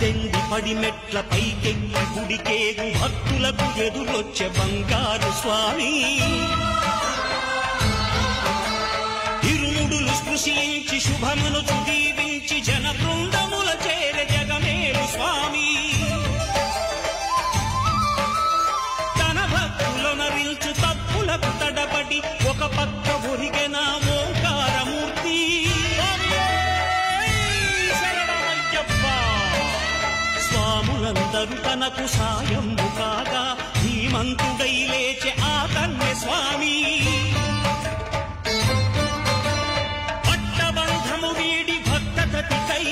పద్దెంది పడిమెట్ల పైకెక్కి గుడికేగు భక్తులకు ఎదురొచ్చే బంగారు స్వామి ఇరుముడులు స్పృశించి శుభమును దీవించి జన బృందముల చేర జగమేలు స్వామి తన భక్తులనరించు తప్పులకు తడబడి ఒక పక్క ఒరిగెన ఓంకారమూర్తి స్వాములందరూ తనకు సాయము కాగా ధీమంతుడై లేచే ఆ కన్య స్వామి పట్టబంధము వీడి భక్తతతికై